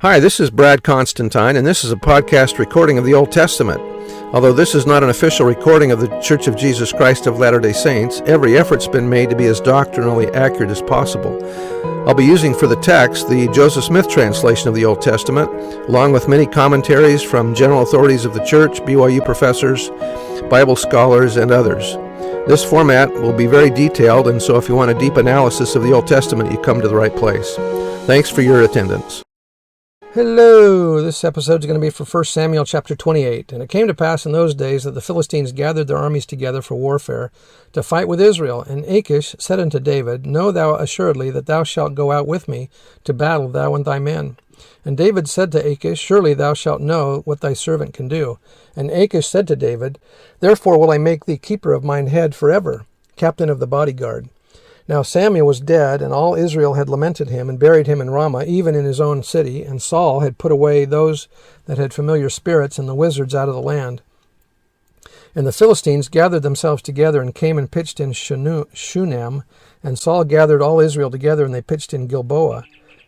Hi, this is Brad Constantine, and this is a podcast recording of the Old Testament. Although this is not an official recording of the Church of Jesus Christ of Latter-day Saints, every effort's been made to be as doctrinally accurate as possible. I'll be using for the text the Joseph Smith translation of the Old Testament, along with many commentaries from general authorities of the Church, BYU professors, Bible scholars, and others. This format will be very detailed, and so if you want a deep analysis of the Old Testament, you come to the right place. Thanks for your attendance. Hello, this episode is going to be for 1 Samuel chapter 28. And it came to pass in those days that the Philistines gathered their armies together for warfare to fight with Israel. And Achish said unto David, Know thou assuredly that thou shalt go out with me to battle, thou and thy men. And David said to Achish, Surely thou shalt know what thy servant can do. And Achish said to David, Therefore will I make thee keeper of mine head forever, captain of the bodyguard. Now Samuel was dead, and all Israel had lamented him, and buried him in Ramah, even in his own city. And Saul had put away those that had familiar spirits and the wizards out of the land. And the Philistines gathered themselves together, and came and pitched in Shunem. And Saul gathered all Israel together, and they pitched in Gilboa.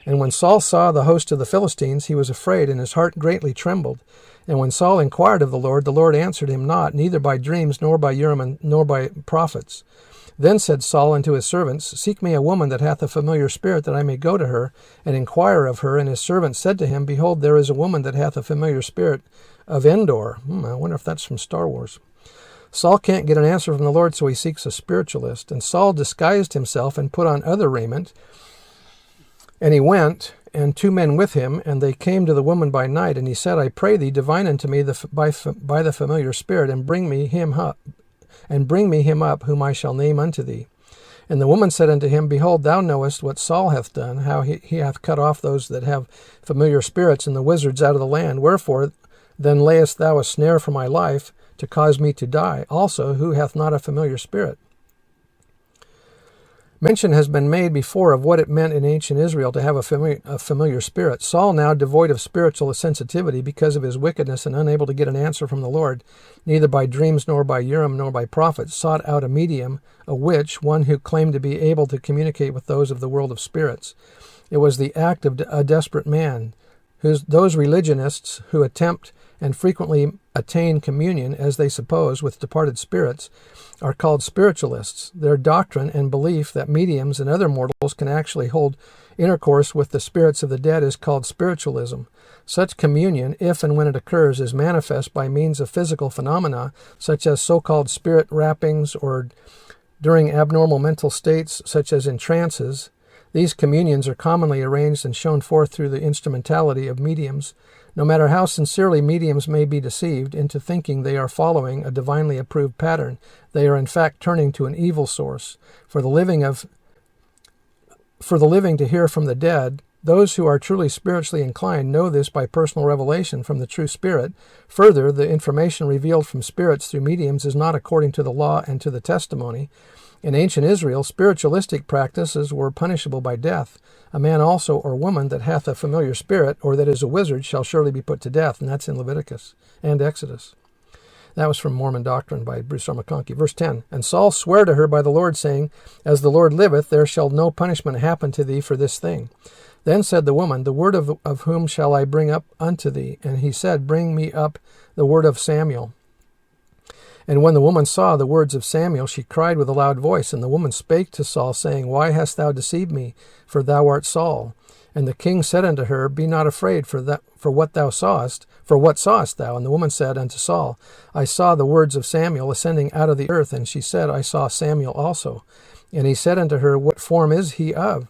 And when Saul saw the host of the Philistines, he was afraid, and his heart greatly trembled. And when Saul inquired of the Lord answered him not, neither by dreams, nor by Urim, nor by prophets. Then said Saul unto his servants, Seek me a woman that hath a familiar spirit, that I may go to her, and inquire of her. And his servants said to him, Behold, there is a woman that hath a familiar spirit of Endor. I wonder if that's from Star Wars. Saul can't get an answer from the Lord, so he seeks a spiritualist. And Saul disguised himself and put on other raiment. And he went, and 2 men with him, and they came to the woman by night. And he said, I pray thee, divine unto me by the familiar spirit, and bring me him up, whom I shall name unto thee. And the woman said unto him, Behold, thou knowest what Saul hath done, how he hath cut off those that have familiar spirits and the wizards out of the land. Wherefore then layest thou a snare for my life, to cause me to die, also who hath not a familiar spirit? Mention has been made before of what it meant in ancient Israel to have a familiar spirit. Saul, now devoid of spiritual sensitivity because of his wickedness and unable to get an answer from the Lord, neither by dreams nor by Urim nor by prophets, sought out a medium, a witch, one who claimed to be able to communicate with those of the world of spirits. It was the act of a desperate man. Those religionists who attempt and frequently attain communion, as they suppose, with departed spirits, are called spiritualists. Their doctrine and belief that mediums and other mortals can actually hold intercourse with the spirits of the dead is called spiritualism. Such communion, if and when it occurs, is manifest by means of physical phenomena, such as so-called spirit rappings, or during abnormal mental states, such as in trances. These communions are commonly arranged and shown forth through the instrumentality of mediums. No matter how sincerely mediums may be deceived into thinking they are following a divinely approved pattern, they are in fact turning to an evil source. For the living to hear from the dead, those who are truly spiritually inclined know this by personal revelation from the true spirit. Further, the information revealed from spirits through mediums is not according to the law and to the testimony. In ancient Israel, spiritualistic practices were punishable by death. A man also or woman that hath a familiar spirit, or that is a wizard, shall surely be put to death. And that's in Leviticus and Exodus. That was from Mormon Doctrine by Bruce R. McConkie. Verse 10, And Saul sware to her by the Lord, saying, As the Lord liveth, there shall no punishment happen to thee for this thing. Then said the woman, The word of whom shall I bring up unto thee? And he said, Bring me up the word of Samuel. And when the woman saw the words of Samuel, she cried with a loud voice. And the woman spake to Saul, saying, Why hast thou deceived me? For thou art Saul. And the king said unto her, Be not afraid for what thou sawest. For what sawest thou? And the woman said unto Saul, I saw the words of Samuel ascending out of the earth. And she said, I saw Samuel also. And he said unto her, What form is he of?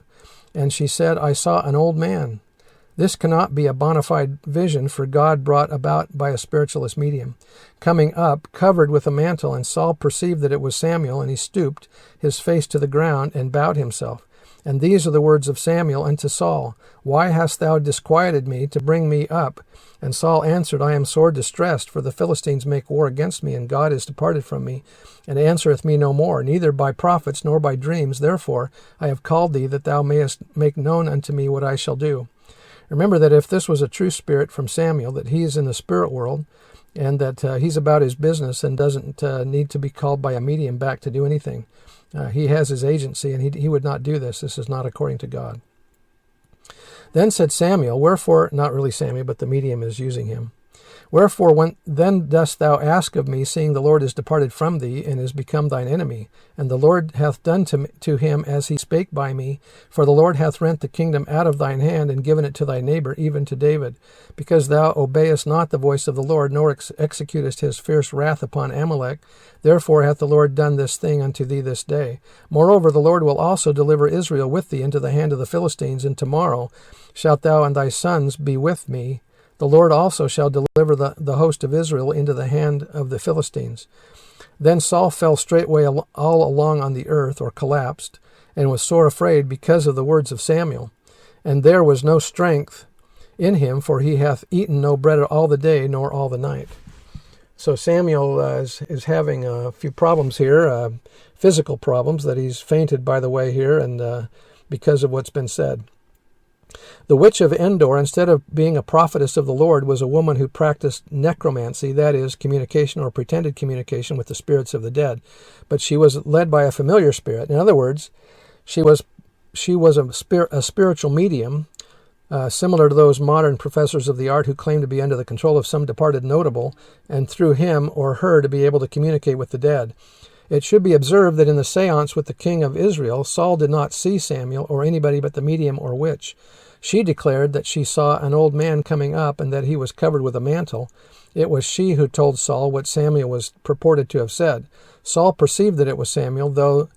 And she said, I saw an old man. This cannot be a bona fide vision, for God brought about by a spiritualist medium. Coming up, covered with a mantle, and Saul perceived that it was Samuel, and he stooped his face to the ground and bowed himself. And these are the words of Samuel unto Saul, Why hast thou disquieted me to bring me up? And Saul answered, I am sore distressed, for the Philistines make war against me, and God is departed from me, and answereth me no more, neither by prophets nor by dreams. Therefore I have called thee, that thou mayest make known unto me what I shall do. Remember that if this was a true spirit from Samuel, that he is in the spirit world, and that he's about his business and doesn't need to be called by a medium back to do anything. He has his agency, and he would not do this. This is not according to God. Then said Samuel, wherefore, not really Samuel, but the medium is using him. Wherefore then dost thou ask of me, seeing the Lord is departed from thee, and is become thine enemy? And the Lord hath done to him as he spake by me. For the Lord hath rent the kingdom out of thine hand, and given it to thy neighbor, even to David. Because thou obeyest not the voice of the Lord, nor executest his fierce wrath upon Amalek, therefore hath the Lord done this thing unto thee this day. Moreover, the Lord will also deliver Israel with thee into the hand of the Philistines, and tomorrow shalt thou and thy sons be with me. The Lord also shall deliver the host of Israel into the hand of the Philistines. Then Saul fell straightway all along on the earth, or collapsed, and was sore afraid because of the words of Samuel. And there was no strength in him, for he hath eaten no bread all the day, nor all the night. So Samuel is having a few problems here, physical problems, that he's fainted, by the way, here, and because of what's been said. The witch of Endor, instead of being a prophetess of the Lord, was a woman who practiced necromancy, that is, communication or pretended communication with the spirits of the dead. But she was led by a familiar spirit. In other words, she was a spiritual medium, similar to those modern professors of the art who claim to be under the control of some departed notable, and through him or her to be able to communicate with the dead. It should be observed that in the seance with the king of Israel, Saul did not see Samuel or anybody but the medium or witch. She declared that she saw an old man coming up and that he was covered with a mantle. It was she who told Saul what Samuel was purported to have said. Saul perceived that it was Samuel, though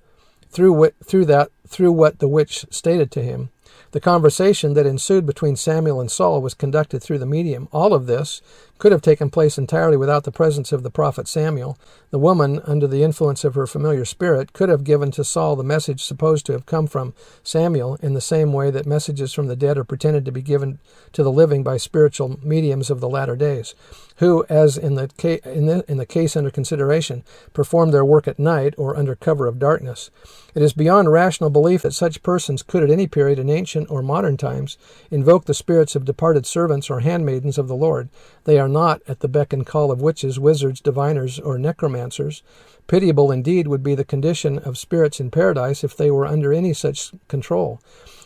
through what the witch stated to him. The conversation that ensued between Samuel and Saul was conducted through the medium. All of this could have taken place entirely without the presence of the prophet Samuel. The woman, under the influence of her familiar spirit, could have given to Saul the message supposed to have come from Samuel, in the same way that messages from the dead are pretended to be given to the living by spiritual mediums of the latter days, who, as in the case under consideration, performed their work at night or under cover of darkness. It is beyond rational belief that such persons could at any period in ancient or modern times invoke the spirits of departed servants or handmaidens of the Lord. They are not at the beck and call of witches, wizards, diviners, or necromancers. Pitiable indeed would be the condition of spirits in paradise if they were under any such control.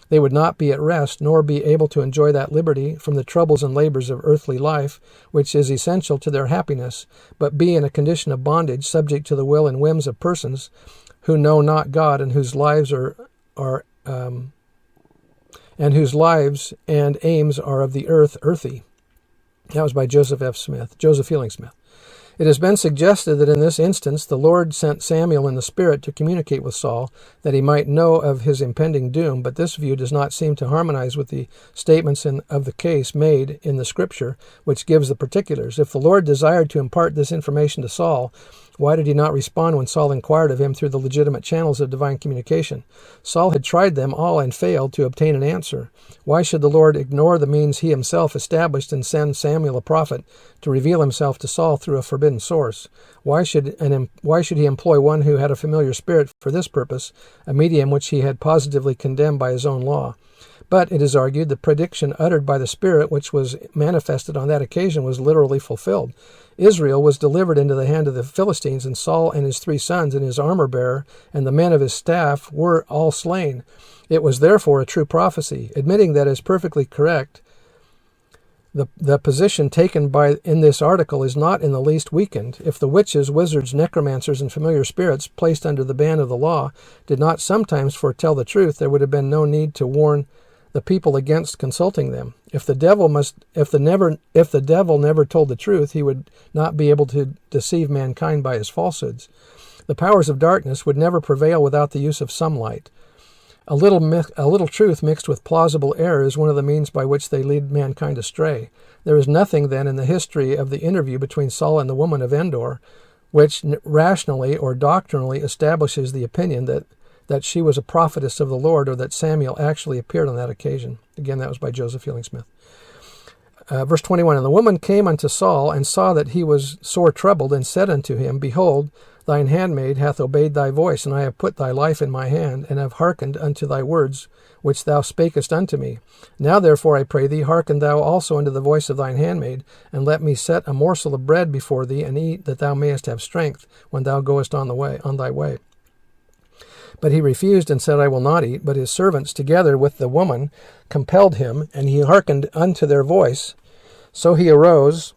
They would not be at rest, nor be able to enjoy that liberty from the troubles and labors of earthly life, which is essential to their happiness, but be in a condition of bondage, subject to the will and whims of persons who know not God, and whose lives and aims are of the earthy. That was by Joseph Fielding Smith. It has been suggested that in this instance the Lord sent Samuel in the Spirit to communicate with Saul, that he might know of his impending doom, but this view does not seem to harmonize with the statements of the case made in the Scripture, which gives the particulars. If the Lord desired to impart this information to Saul, why did he not respond when Saul inquired of him through the legitimate channels of divine communication? Saul had tried them all and failed to obtain an answer. Why should the Lord ignore the means he himself established and send Samuel a prophet to reveal himself to Saul through a forbidden source? Why should he employ one who had a familiar spirit for this purpose, a medium which he had positively condemned by his own law? But, it is argued, the prediction uttered by the Spirit which was manifested on that occasion was literally fulfilled. Israel was delivered into the hand of the Philistines, and Saul and his 3 sons and his armor-bearer and the men of his staff were all slain. It was therefore a true prophecy. Admitting that is perfectly correct, the position taken in this article is not in the least weakened. If the witches, wizards, necromancers, and familiar spirits placed under the ban of the law did not sometimes foretell the truth, there would have been no need to warn the people against consulting them. If the devil never told the truth, he would not be able to deceive mankind by his falsehoods. The powers of darkness would never prevail without the use of some light. A little truth mixed with plausible error is one of the means by which they lead mankind astray. There is nothing, then, in the history of the interview between Saul and the woman of Endor which rationally or doctrinally establishes the opinion that she was a prophetess of the Lord, or that Samuel actually appeared on that occasion. Again, that was by Joseph Fielding Smith. Verse 21, And the woman came unto Saul, and saw that he was sore troubled, and said unto him, Behold, thine handmaid hath obeyed thy voice, and I have put thy life in my hand, and have hearkened unto thy words, which thou spakest unto me. Now therefore, I pray thee, hearken thou also unto the voice of thine handmaid, and let me set a morsel of bread before thee, and eat, that thou mayest have strength when thou goest on thy way. But he refused and said, I will not eat. But his servants, together with the woman, compelled him, and he hearkened unto their voice. So he arose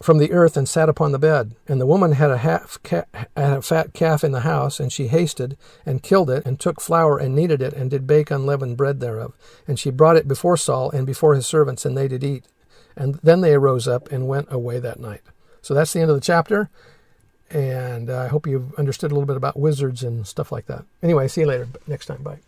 from the earth and sat upon the bed. And the woman had a fat calf in the house, and she hasted and killed it, and took flour and kneaded it, and did bake unleavened bread thereof. And she brought it before Saul and before his servants, and they did eat. And then they arose up and went away that night. So that's the end of the chapter. And I hope you've understood a little bit about wizards and stuff like that. Anyway, see you later. Next time. Bye.